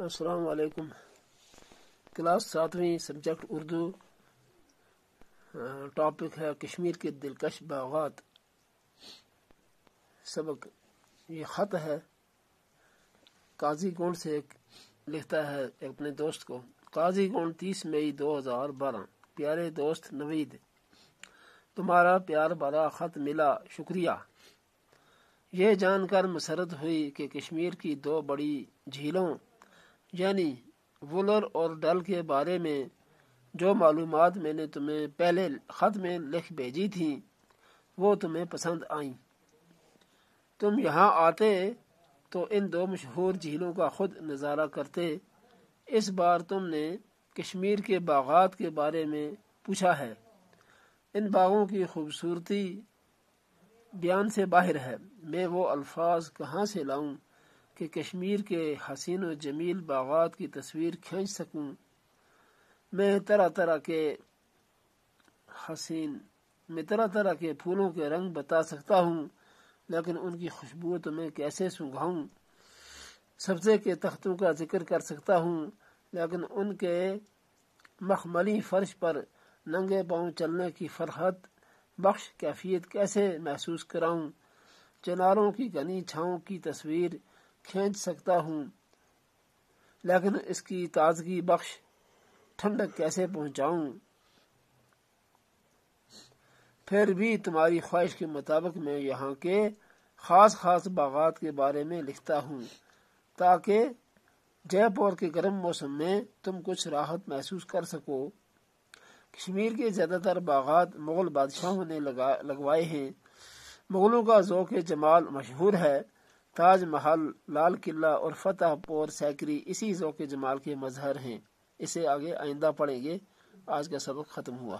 السلام علیکم۔ Class 7ویں subject Urdu, topic ہے کشمیر کے دلکش باغات۔ سبق یہ خط ہے، قاضی گونڈ سے لکھتا ہے اپنے دوست کو۔ قاضی گونڈ 30 مئی 2012۔ پیارے دوست نوید، تمہارا پیار بھرا خط ملا، شکریہ۔ یہ جان کر مسرت ہوئی کہ کشمیر کی دو بڑی جھیلوں یعنی وولر اور ڈل کے بارے میں جو معلومات میں نے تمہیں پہلے خط میں لکھ بھیجی تھیں وہ تمہیں پسند آئیں۔ تم یہاں آتے تو ان دو مشہور جھیلوں کا خود نظارہ کرتے۔ اس بار تم نے کشمیر کے باغات کے بارے میں پوچھا ہے۔ ان باغوں کی خوبصورتی بیان سے باہر ہے۔ میں وہ الفاظ کہاں سے لاؤں کہ کشمیر کے حسین و جمیل باغات کی تصویر کھینچ سکوں۔ میں طرح طرح کے پھولوں کے رنگ بتا سکتا ہوں، لیکن ان کی خوشبو تمہیں کیسے سنگھاؤں۔ سبزے کے تختوں کا ذکر کر سکتا ہوں، لیکن ان کے مخملی فرش پر ننگے پاؤں چلنے کی فرحت بخش کیفیت کیسے محسوس کراؤں۔ چناروں کی گھنی چھاؤں کی تصویر کھینچ سکتا ہوں، لیکن اس کی تازگی بخش ٹھنڈک کیسے پہنچاؤں۔ پھر بھی تمہاری خواہش کے مطابق میں یہاں کے خاص باغات کے بارے میں لکھتا ہوں تاکہ جے پور کے گرم موسم میں تم کچھ راحت محسوس کر سکو۔ کشمیر کے زیادہ تر باغات مغل بادشاہوں نے لگوائے ہیں۔ مغلوں کا ذوق جمال مشہور ہے۔ تاج محل، لال قلعہ اور فتح پور سیکری اسی ذوق جمال کے مظہر ہیں۔ اسے آگے آئندہ پڑھیں گے۔ آج کا سبق ختم ہوا۔